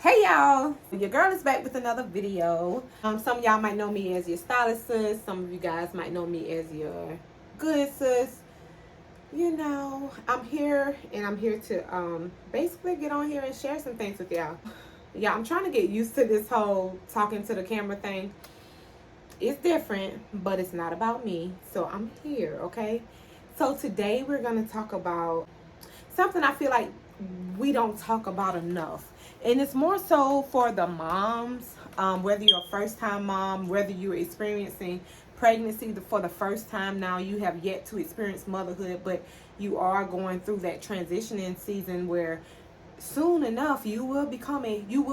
Hey y'all, your girl is back with another video. Some of y'all might know me as your stylist sis. Some of you guys might know me as your good sis. You know, I'm here and I'm here to basically get on here and share some things with y'all. Yeah, I'm trying to get used to this whole talking to the camera thing. It's different, but it's not about me. So I'm here, okay? So today we're going to talk about something I feel like we don't talk about enough. And it's more so for the moms, whether you're a first-time mom, whether you're experiencing pregnancy for the first time now, you have yet to experience motherhood, but you are going through that transitioning season where soon enough you will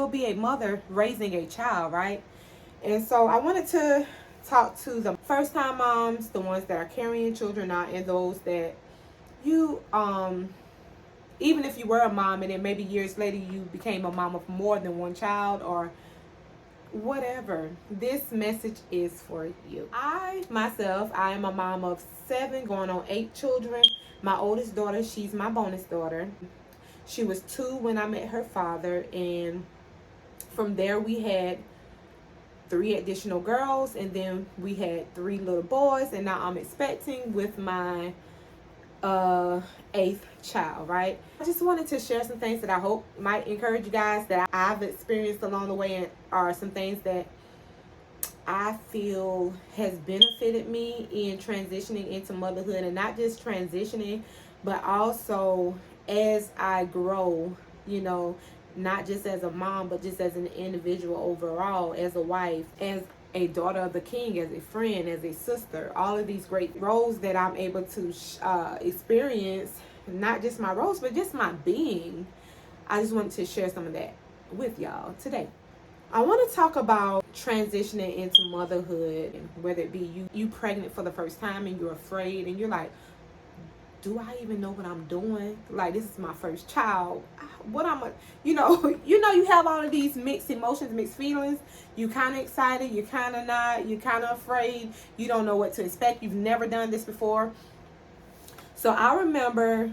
be a mother raising a child, right? And so I wanted to talk to the first-time moms, the ones that are carrying children out, and those that you even if you were a mom and then maybe years later you became a mom of more than one child or whatever, this message is for you. I am a mom of 7 going on 8 children. My oldest daughter, she's my bonus daughter. She was 2 when I met her father, and from there we had 3 additional girls, and then we had 3 little boys, and now I'm expecting with my 8th child, right? I just wanted to share some things that I hope might encourage you guys that I've experienced along the way, and are some things that I feel has benefited me in transitioning into motherhood, and not just transitioning, but also as I grow, you know, not just as a mom, but just as an individual overall, as a wife, as a daughter of the king, as a friend, as a sister, all of these great roles that I'm able to experience, not just my roles, but just my being. I just wanted to share some of that with y'all today. I want to talk about transitioning into motherhood, whether it be you pregnant for the first time and you're afraid and you're like, do I even know what I'm doing? Like, this is my first child. You have all of these mixed emotions, mixed feelings. You kind of excited, you're kind of not, you're kind of afraid. You don't know what to expect. You've never done this before. So I remember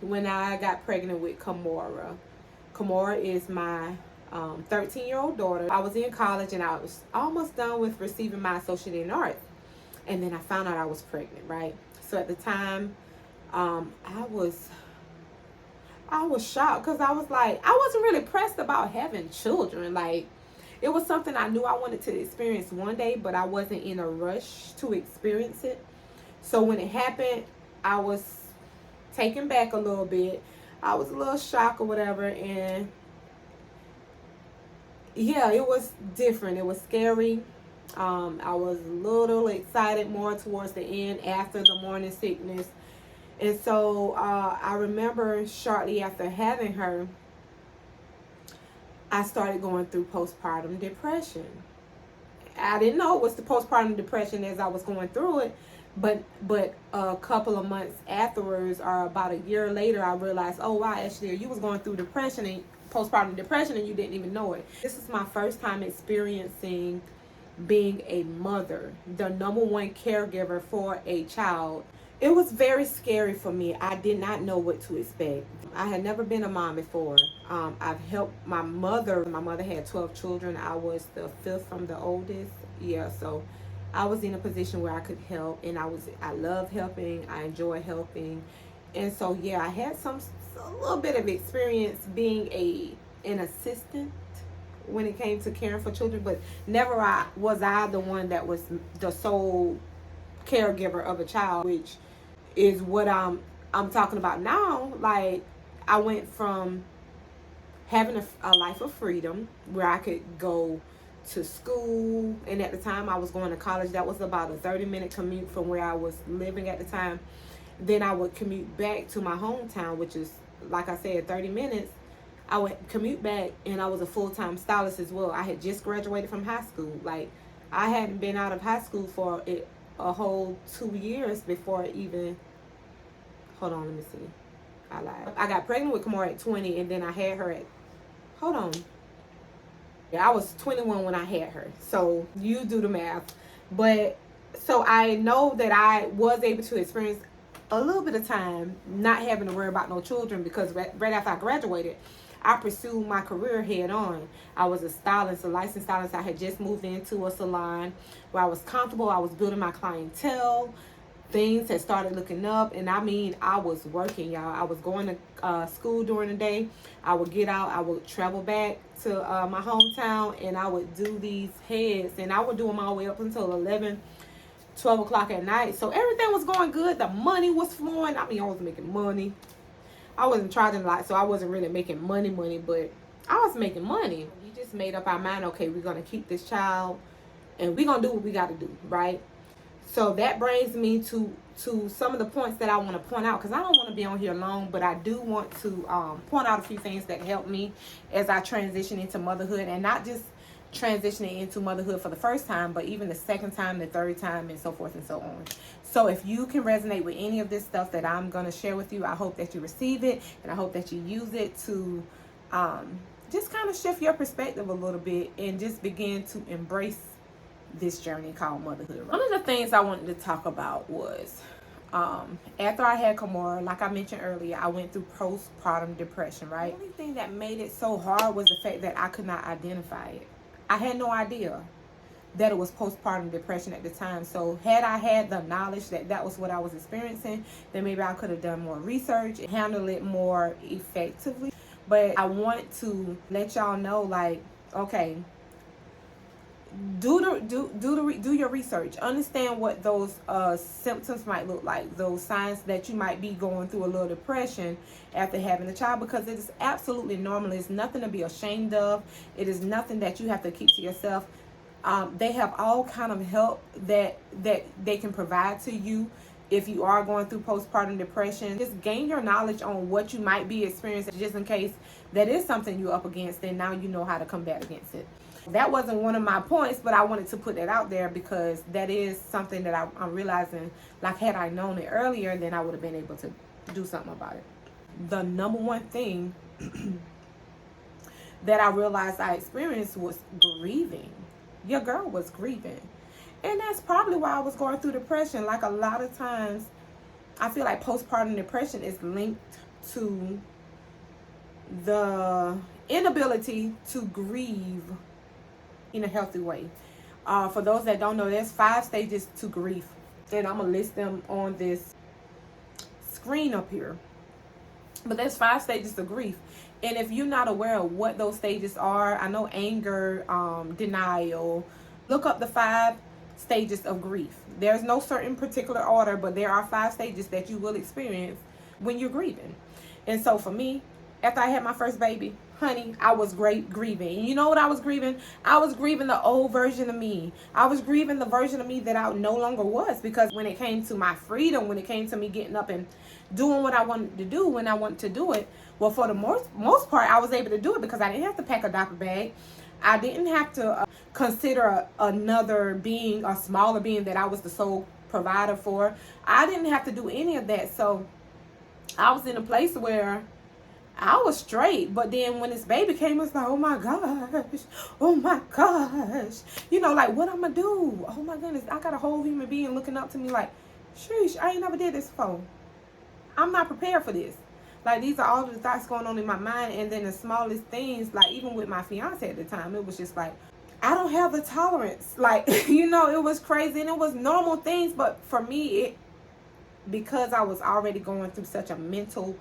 when I got pregnant with Kamora. Kamora is my 13-year-old daughter. I was in college and I was almost done with receiving my associate in art. And then I found out I was pregnant, right? So at the time, I was shocked, because I was like, I wasn't really pressed about having children. Like, it was something I knew I wanted to experience one day, but I wasn't in a rush to experience it. So when it happened, I was taken back a little bit. I was a little shocked or whatever, and yeah, it was different. It was scary. I was a little excited more towards the end after the morning sickness. And so I remember shortly after having her, I started going through postpartum depression. I didn't know it was the postpartum depression as I was going through it, but a couple of months afterwards, or about a year later, I realized, oh wow, Ashleigha, you was going through depression and postpartum depression and you didn't even know it. This is my first time experiencing being a mother, the number one caregiver for a child. It was very scary for me. I did not know what to expect. I had never been a mom before. I've helped my mother. My mother had 12 children. I was the 5th from the oldest. Yeah, so I was in a position where I could help, and I love helping. I enjoy helping. And so yeah, I had a little bit of experience being an assistant when it came to caring for children, but never was I the one that was the sole caregiver of a child, which is what I'm talking about now. Like, I went from having a life of freedom where I could go to school, and at the time I was going to college. That was about a 30-minute commute from where I was living at the time. Then I would commute back to my hometown, which is, like I said, 30 minutes. I would commute back, and I was a full-time stylist as well. I had just graduated from high school. Like, I hadn't been out of high school for a whole 2 years before even, hold on, let me see. I lied. I got pregnant with Kamora at 20, and then I had her at, hold on. Yeah, I was 21 when I had her. So you do the math. But so I know that I was able to experience a little bit of time not having to worry about no children, because right after I graduated, I pursued my career head on. I was a stylist, a licensed stylist. I had just moved into a salon where I was comfortable. I was building my clientele. Things had started looking up, and I mean, I was working, y'all. I was going to school during the day. I would get out, I would travel back to my hometown, and I would do these heads, and I would do them all the way up until 11, 12 o'clock at night. So everything was going good. The money was flowing. I mean, I was making money. I wasn't charging a lot, so I wasn't really making money, but I was making money. We just made up our mind, okay, we're going to keep this child, and we're going to do what we got to do, right? So that brings me to some of the points that I want to point out, because I don't want to be on here long, but I do want to point out a few things that helped me as I transition into motherhood, and not just transitioning into motherhood for the first time, but even the second time, the third time, and so forth and so on. So if you can resonate with any of this stuff that I'm going to share with you, I hope that you receive it, and I hope that you use it to just kind of shift your perspective a little bit and just begin to embrace this journey called motherhood. One of the things I wanted to talk about was after I had Kamora, like I mentioned earlier, I went through postpartum depression, right? The only thing that made it so hard was the fact that I could not identify it. I had no idea that it was postpartum depression at the time. So had I had the knowledge that that was what I was experiencing, then maybe I could have done more research and handled it more effectively. But I want to let y'all know, like, okay, do your research. Understand what those symptoms might look like, those signs that you might be going through a little depression after having a child, because it is absolutely normal. It's nothing to be ashamed of. It is nothing that you have to keep to yourself. They have all kind of help that they can provide to you if you are going through postpartum depression. Just gain your knowledge on what you might be experiencing, just in case that is something you're up against, and now you know how to combat against it. That wasn't one of my points, but I wanted to put that out there because that is something that I'm realizing, like, had I known it earlier, then I would have been able to do something about it. The number one thing that I realized I experienced was grieving. Your girl was grieving. And that's probably why I was going through depression. Like, a lot of times, I feel like postpartum depression is linked to the inability to grieve in a healthy way. For those that don't know, there's 5 stages to grief, and I'm gonna list them on this screen up here. But there's 5 stages of grief, and if you're not aware of what those stages are, I know anger, denial. Look up the 5 stages of grief. There's no certain particular order, but there are 5 stages that you will experience when you're grieving. And so for me, after I had my first baby, honey, I was grieving. And you know what I was grieving? I was grieving the old version of me. I was grieving the version of me that I no longer was, because when it came to my freedom, when it came to me getting up and doing what I wanted to do when I wanted to do it, well, for the most part, I was able to do it because I didn't have to pack a diaper bag. I didn't have to consider another being, a smaller being that I was the sole provider for. I didn't have to do any of that. So I was in a place where I was straight. But then when this baby came, it's like, oh my gosh. You know, like, what I'm going to do? Oh my goodness. I got a whole human being looking up to me like, sheesh, I ain't never did this before. I'm not prepared for this. Like, these are all the thoughts going on in my mind. And then the smallest things, like, even with my fiance at the time, it was just like, I don't have the tolerance. Like, you know, it was crazy. And it was normal things. But for me, because I was already going through such a mental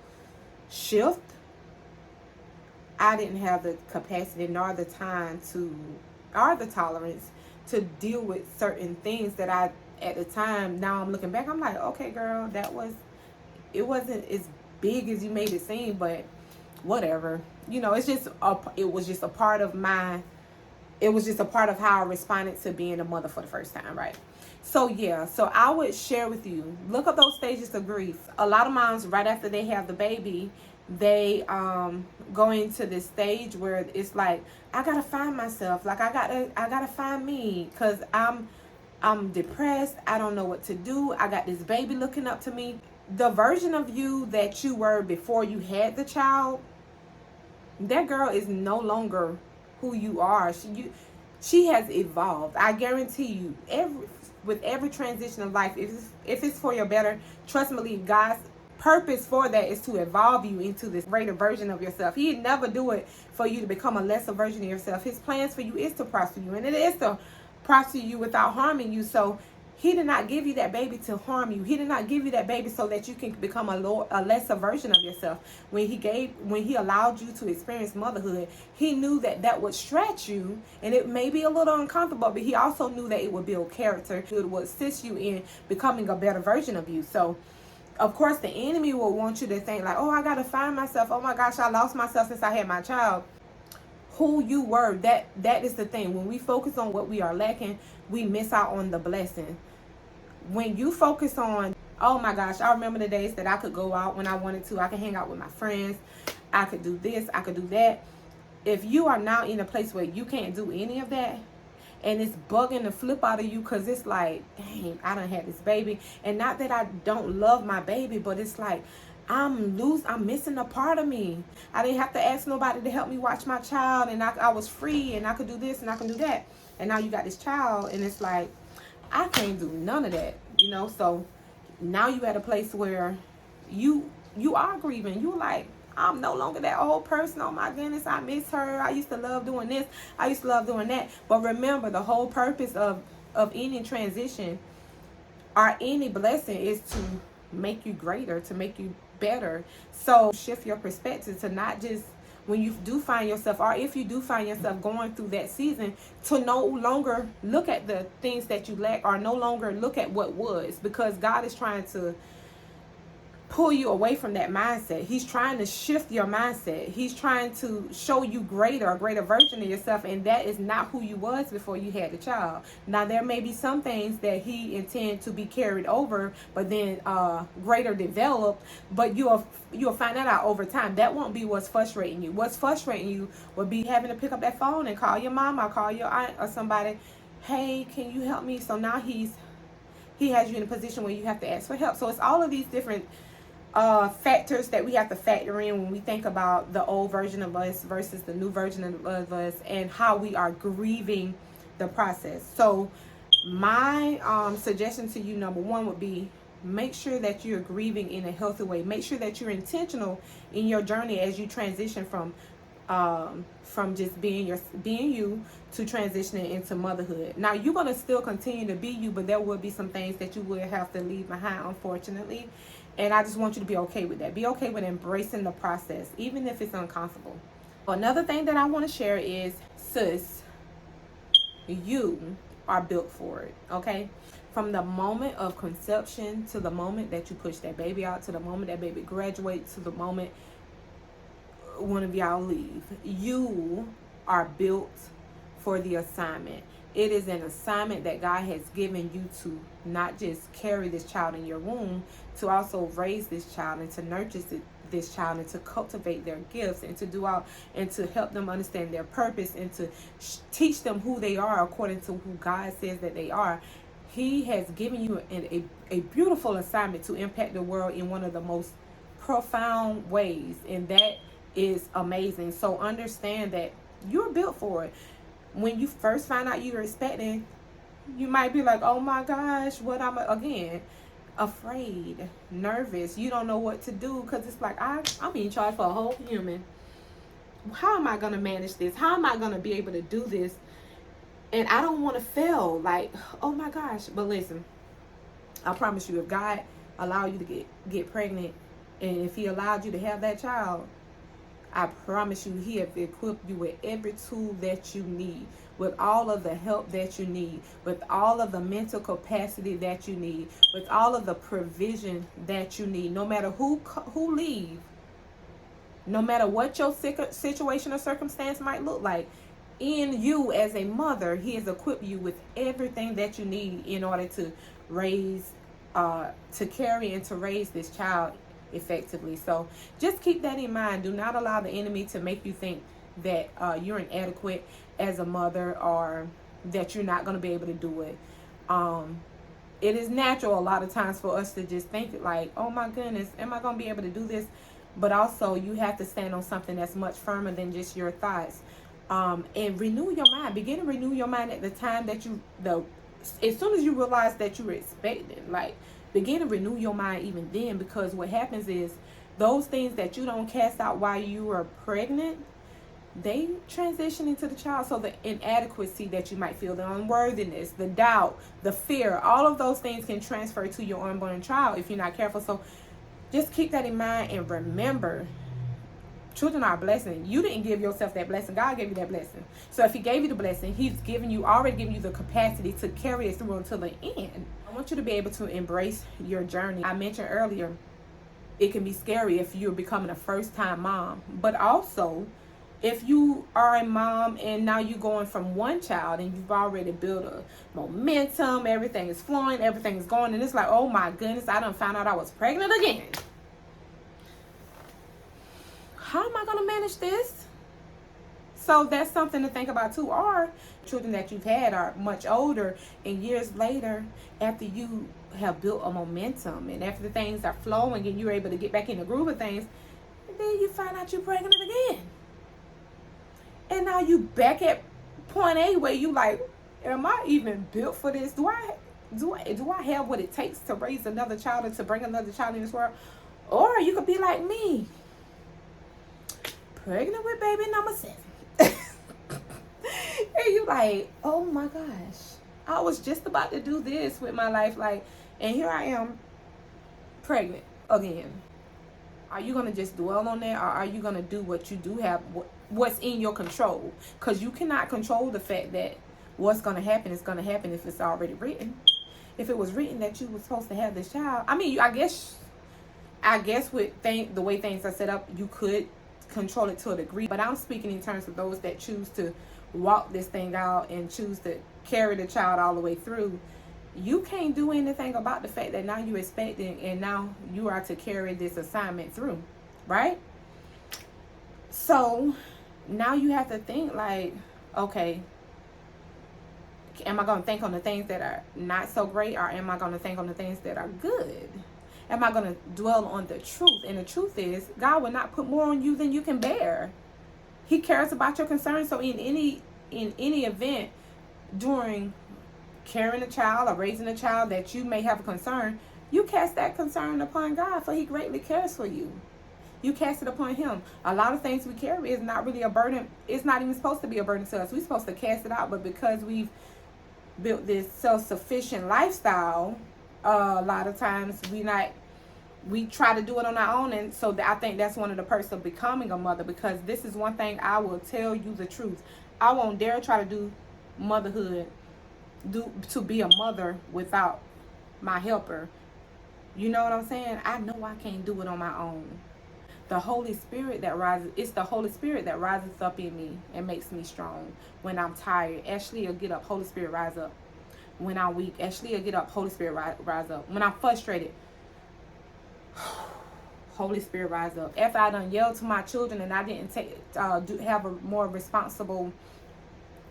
shift, I didn't have the capacity nor the time or the tolerance to deal with certain things that I, at the time, now I'm looking back, I'm like, okay, girl, it wasn't as big as you made it seem, but whatever. You know, it was just a part of how I responded to being a mother for the first time, right? So yeah, so I would share with you, look up those stages of grief. A lot of moms, right after they have the baby, they go into this stage where it's like, I gotta find myself, like I gotta find me, because I'm depressed, I don't know what to do, I got this baby looking up to me. The version of you that you were before you had the child, that girl is no longer who you are. She has evolved. I guarantee you, with every transition of life, if it's for your better, trust me, purpose for that is to evolve you into this greater version of yourself. He'd never do it for you to become a lesser version of yourself. His plans for you is to prosper you, and it is to prosper you without harming you. So he did not give you that baby to harm you. He did not give you that baby so that you can become a lesser version of yourself. When he allowed you to experience motherhood, he knew that that would stretch you, and it may be a little uncomfortable, but he also knew that it would build character. It would assist you in becoming a better version of you. So of course the enemy will want you to think like, oh, I gotta find myself. Oh my gosh, I lost myself since I had my child. Who you were, that is the thing. When we focus on what we are lacking, we miss out on the blessing. When you focus on, oh my gosh, I remember the days that I could go out when I wanted to. I could hang out with my friends. I could do this. I could do that. If you are now in a place where you can't do any of that, and it's bugging the flip out of you, because it's like, dang, I done had this baby. And not that I don't love my baby, but it's like, I'm missing a part of me. I didn't have to ask nobody to help me watch my child, and I was free, and I could do this and I can do that. And now you got this child, and it's like, I can't do none of that, you know. So now you at a place where you are grieving. You like, I'm no longer that old person. Oh my goodness, I miss her. I used to love doing this. I used to love doing that. But remember, the whole purpose of any transition or any blessing is to make you greater, to make you better. So shift your perspective to not just, when you do find yourself, or if you do find yourself going through that season, to no longer look at the things that you lack, or no longer look at what was, because God is trying to pull you away from that mindset. He's trying to shift your mindset. He's trying to show you a greater version of yourself, and that is not who you was before you had the child. Now there may be some things that he intended to be carried over, but then greater developed, but you'll find that out over time. That won't be what's frustrating you. What's frustrating you would be having to pick up that phone and call your mom or call your aunt or somebody, hey, can you help me? So now he has you in a position where you have to ask for help. So it's all of these different factors that we have to factor in when we think about the old version of us versus the new version of us, and how we are grieving the process. So my suggestion to you, number one, would be, make sure that you're grieving in a healthy way. Make sure that you're intentional in your journey as you transition from just being you to transitioning into motherhood. Now you're going to still continue to be you, but there will be some things that you will have to leave behind, unfortunately. And I just want you to be okay with that. Be okay with embracing the process, even if it's uncomfortable. Another thing that I want to share is, sis, you are built for it, okay? From the moment of conception to the moment that you push that baby out, to the moment that baby graduates, to the moment one of y'all leave, you are built for the assignment. It is an assignment that God has given you to not just carry this child in your womb, to also raise this child and to nurture this child and to cultivate their gifts and to do out and to help them understand their purpose and to teach them who they are according to who God says that they are. He has given you a beautiful assignment to impact the world in one of the most profound ways, and that is amazing. So understand that you're built for it. When you first find out you're expecting, you might be like, oh my gosh, what am I, again, afraid, nervous. You don't know what to do, because it's like, I'm being charged for a whole human. How am I going to manage this? How am I going to be able to do this? And I don't want to fail. Like, oh my gosh. But listen, I promise you, if God allowed you to get pregnant, and if he allowed you to have that child, I promise you, he has equipped you with every tool that you need, with all of the help that you need, with all of the mental capacity that you need, with all of the provision that you need. No matter who leave, no matter what your situation or circumstance might look like, in you as a mother, he has equipped you with everything that you need in order to raise, to carry and to raise this child effectively. So just keep that in mind. Do not allow the enemy to make you think that you're inadequate as a mother, or that you're not going to be able to do it. It is natural a lot of times for us to just think like, oh my goodness, am I going to be able to do this? But also you have to stand on something that's much firmer than just your thoughts. And renew your mind. Begin to renew your mind at the time that as soon as you realize that you were expecting, like, begin to renew your mind even then, because what happens is those things that you don't cast out while you are pregnant, they transition into the child. So the inadequacy that you might feel, the unworthiness, the doubt, the fear, all of those things can transfer to your unborn child if you're not careful. So just keep that in mind and remember, children are a blessing. You didn't give yourself that blessing. God gave you that blessing. So if he gave you the blessing, he's already given you the capacity to carry it through until the end. I want you to be able to embrace your journey. I mentioned earlier, it can be scary if you're becoming a first-time mom. But also, if you are a mom and now you're going from one child and you've already built a momentum, everything is flowing, everything is going, and it's like, oh my goodness, I done found out I was pregnant again. How am I going to manage this? So that's something to think about too. Or children that you've had are much older, and years later, after you have built a momentum and after the things are flowing and you're able to get back in the groove of things, and then you find out you're pregnant again. And now you back at point A where you like, am I even built for this? Do I have what it takes to raise another child or to bring another child in this world? Or you could be like me, pregnant with baby number 7. And you like, oh my gosh, I was just about to do this with my life, like, and here I am pregnant again. Are you gonna just dwell on that, or are you gonna do what you do have, what's in your control? Because you cannot control the fact that what's gonna happen is gonna happen if it's already written. If it was written that you were supposed to have this child, I mean, I guess with the way things are set up, you could control it to a degree. But I'm speaking in terms of those that choose to walk this thing out and choose to carry the child all the way through. You can't do anything about the fact that now you're expecting and now you are to carry this assignment through, right? So now you have to think like, okay, am I going to think on the things that are not so great, or am I going to think on the things that are good? Am I going to dwell on the truth? And the truth is, God will not put more on you than you can bear. He cares about your concerns. So in any event during carrying a child or raising a child that you may have a concern, you cast that concern upon God, for he greatly cares for you. You cast it upon him. A lot of things we carry is not really a burden. It's not even supposed to be a burden to us. We're supposed to cast it out, but because we've built this self-sufficient lifestyle, a lot of times we try to do it on our own. And so I think that's one of the perks of becoming a mother, because this is one thing I will tell you the truth. I won't dare try to do motherhood, to be a mother without my helper. You know what I'm saying? I know I can't do it on my own. The Holy Spirit that rises, it's the Holy Spirit that rises up in me and makes me strong. When I'm tired, ashleigha, get up, Holy Spirit, rise up. When I'm weak, ashleigha, get up, Holy Spirit, rise up. When I'm frustrated, Holy Spirit, rise up. After I done yelled to my children and I didn't have a more responsible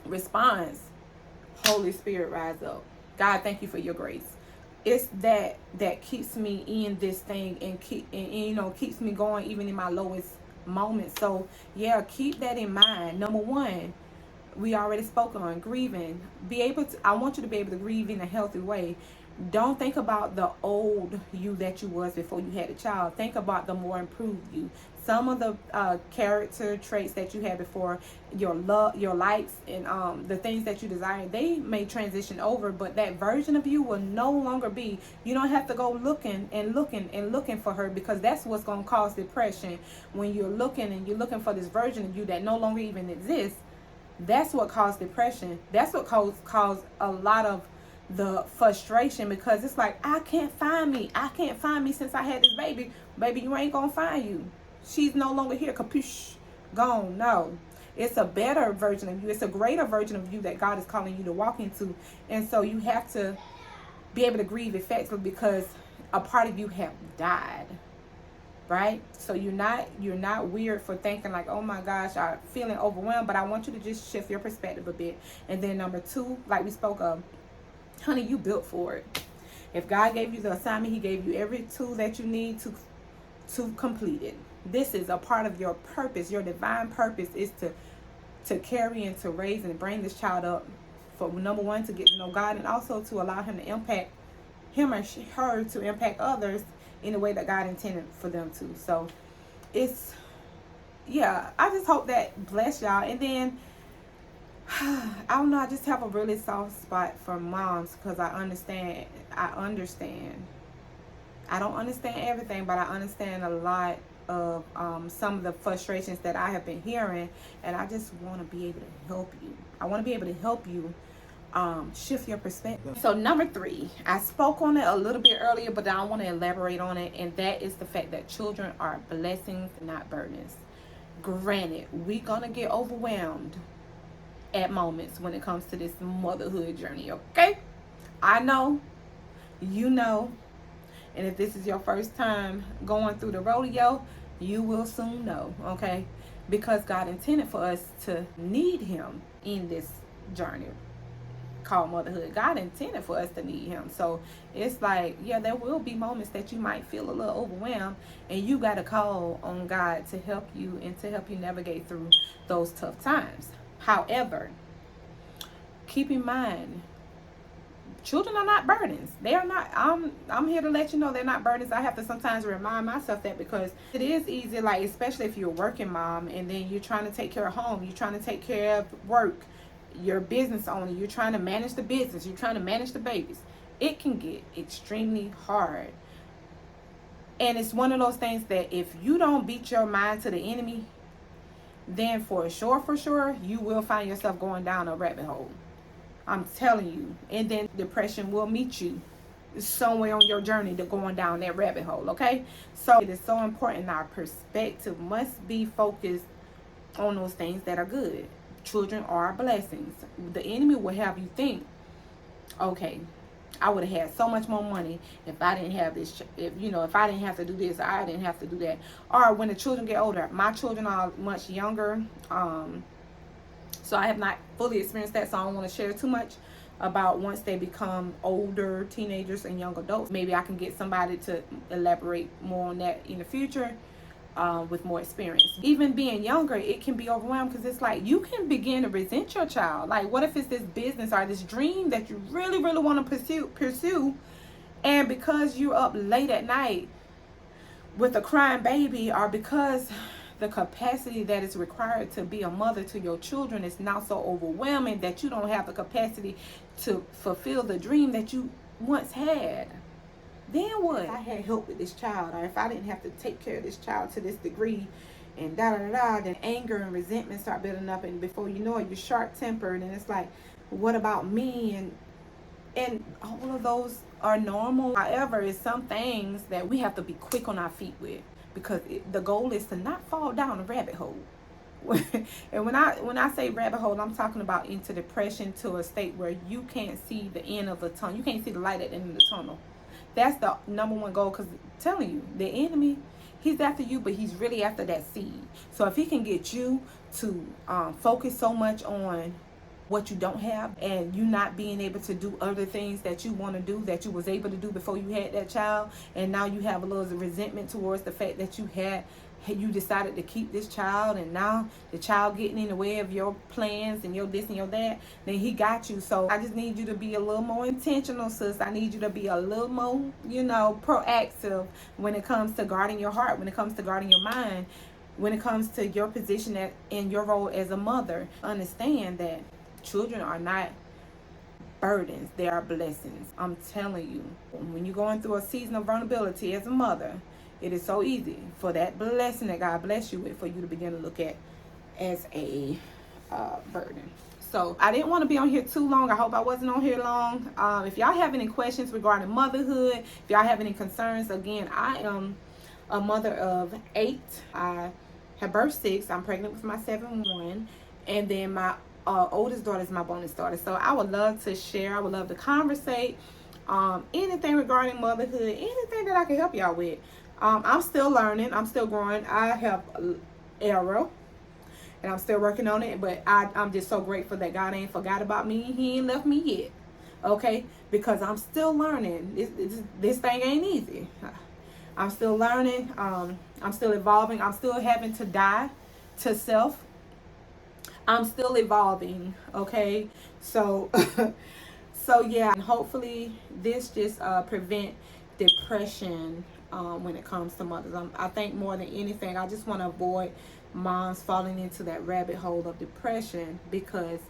response, Holy Spirit, rise up. God, thank you for your grace. It's that keeps me in this thing and keeps me going even in my lowest moments. So yeah, keep that in mind. Number one, we already spoke on grieving. I want you to be able to grieve in a healthy way. Don't think about the old you that you was before you had a child. Think about the more improved you. Some of the character traits that you had before, your love, your likes, and the things that you desire, they may transition over, but that version of you will no longer be. You don't have to go looking for her, because that's what's going to cause depression. When you're looking for this version of you that no longer even exists, that's what caused depression. That's what caused a lot of the frustration, because it's like, I can't find me since I had this baby. Baby, you ain't gonna find you. She's no longer here. Capiche, gone. No, it's a better version of you. It's a greater version of you that God is calling you to walk into. And so you have to be able to grieve effectively, because a part of you have died, right? So you're not weird for thinking like, oh my gosh, I'm feeling overwhelmed. But I want you to just shift your perspective a bit. And then number two, like we spoke of, honey, you built for it. If God gave you the assignment, he gave you every tool that you need to complete it. This is a part of your purpose. Your divine purpose is to carry and to raise and bring this child up, for number one, to get to know God, and also to allow him to impact him or her to impact others in the way that God intended for them to. So it's, yeah, I just hope that bless y'all. And then I don't know, I just have a really soft spot for moms because I understand. I don't understand everything, but I understand a lot of some of the frustrations that I have been hearing, and I just want to be able to help you. I want to be able to help you shift your perspective. So number 3, I spoke on it a little bit earlier, but I want to elaborate on it, and that is the fact that children are blessings, not burdens. Granted, we're gonna get overwhelmed at moments when it comes to this motherhood journey, okay? I know, you know, and if this is your first time going through the rodeo, you will soon know, okay? Because God intended for us to need him in this journey called motherhood. God intended for us to need him. So it's like, yeah, there will be moments that you might feel a little overwhelmed, and you got to call on God to help you and to help you navigate through those tough times. However, keep in mind, children are not burdens. They are not. I'm here to let you know they're not burdens. I have to sometimes remind myself that, because it is easy, like especially if you're a working mom and then you're trying to take care of home, you're trying to take care of work, you're a business owner, you're trying to manage the business, you're trying to manage the babies. It can get extremely hard. And it's one of those things that if you don't beat your mind to the enemy, then for sure, you will find yourself going down a rabbit hole. I'm telling you. And then depression will meet you somewhere on your journey to going down that rabbit hole, okay? So it is so important. Our perspective must be focused on those things that are good. Children are blessings. The enemy will have you think, okay, I would have had so much more money if I didn't have this, if I didn't have to do this, I didn't have to do that. Or when the children get older, my children are much younger, so I have not fully experienced that, so I don't want to share too much about once they become older teenagers and young adults. Maybe I can get somebody to elaborate more on that in the future with more experience. Even being younger, it can be overwhelmed, because it's like you can begin to resent your child. Like, what if it's this business or this dream that you really want to pursue, and because you're up late at night with a crying baby, or because the capacity that is required to be a mother to your children is now so overwhelming that you don't have the capacity to fulfill the dream that you once had. Then what? If I had help with this child, or if I didn't have to take care of this child to this degree, and then anger and resentment start building up, and before you know it, you're short-tempered, and it's like, what about me? And all of those are normal. However, it's some things that we have to be quick on our feet with, because the goal is to not fall down a rabbit hole. And when I say rabbit hole, I'm talking about into depression, to a state where you can't see the end of the tunnel. You can't see the light at the end of the tunnel. That's the number one goal, because I'm telling you, the enemy, he's after you, but he's really after that seed. So if he can get you to focus so much on what you don't have, and you not being able to do other things that you want to do, that you was able to do before you had that child, and now you have a little resentment towards the fact that you decided to keep this child, and now the child getting in the way of your plans and your this and your that, then he got you. So I just need you to be a little more intentional, sis. I need you to be a little more, proactive when it comes to guarding your heart, when it comes to guarding your mind, when it comes to your position in your role as a mother. Understand that children are not burdens, they are blessings. I'm telling you, when you're going through a season of vulnerability as a mother, it is so easy for that blessing that God bless you with, for you to begin to look at as a burden. So I didn't want to be on here too long. I hope I wasn't on here long. If y'all have any questions regarding motherhood, if y'all have any concerns, again, I am a mother of 8. I have birthed 6. I'm pregnant with my 7th one. And then my oldest daughter is my bonus daughter. So I would love to share. I would love to conversate. Anything regarding motherhood, anything that I can help y'all with. I'm still learning. I'm still growing. I have error, and I'm still working on it. But I'm just so grateful that God ain't forgot about me. He ain't left me yet. Okay? Because I'm still learning. This thing ain't easy. I'm still learning. I'm still evolving. I'm still having to die to self. I'm still evolving. Okay? So So yeah, and hopefully this just prevent depression when it comes to mothers. I think more than anything, I just want to avoid moms falling into that rabbit hole of depression, because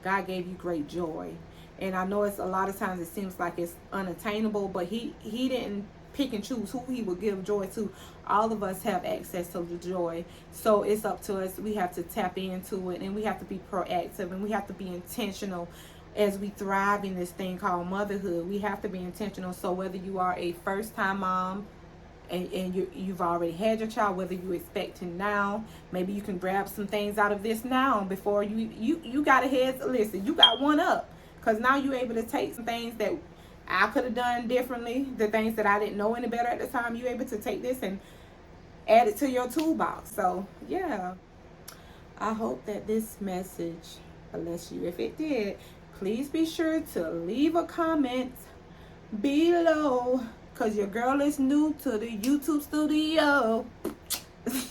God gave you great joy. And I know it's a lot of times it seems like it's unattainable, but he didn't pick and choose who he would give joy to. All of us have access to the joy. So it's up to us. We have to tap into it, and we have to be proactive, and we have to be intentional as we thrive in this thing called motherhood. We have to be intentional. So whether you are a first time mom, and you've already had your child, whether you're expecting now, maybe you can grab some things out of this now before you got ahead. Listen, you got one up, because now you're able to take some things that I could have done differently, the things that I didn't know any better at the time. You're able to take this and add it to your toolbox. So yeah, I hope that this message bless you. If it did, please be sure to leave a comment below, because your girl is new to the YouTube studio.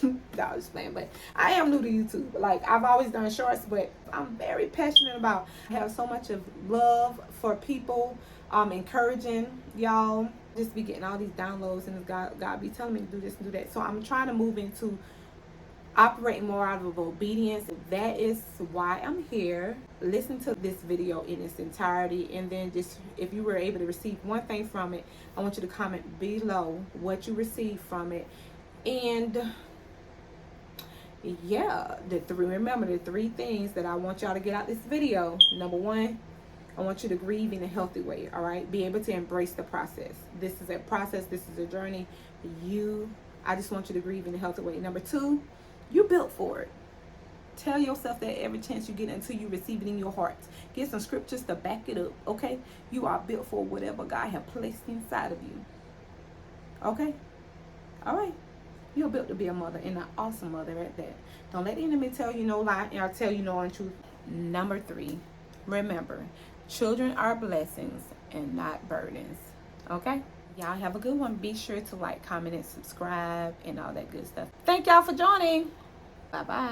No, I'm just playing, but I am new to YouTube. Like, I've always done shorts, but I'm very passionate about. I have so much of love for people, encouraging y'all. Just be getting all these downloads, and God be telling me to do this and do that. So I'm trying to move into operating more out of obedience. That is why I'm here. Listen to this video in its entirety, and then just, if you were able to receive one thing from it, I want you to comment below what you received from it. And yeah, remember the three things that I want y'all to get out this video. Number one, I want you to grieve in a healthy way. All right, be able to embrace the process. This is a process. This is a journey. I just want you to grieve in a healthy way. Number two, you're built for it. Tell yourself that every chance you get until you receive it in your heart. Get some scriptures to back it up, okay? You are built for whatever God has placed inside of you. Okay? All right. You're built to be a mother, and an awesome mother at that. Don't let the enemy tell you no lie, and I'll tell you no untruth. Number three, remember, children are blessings and not burdens. Okay? Y'all have a good one. Be sure to like, comment, and subscribe, and all that good stuff. Thank y'all for joining. Bye-bye.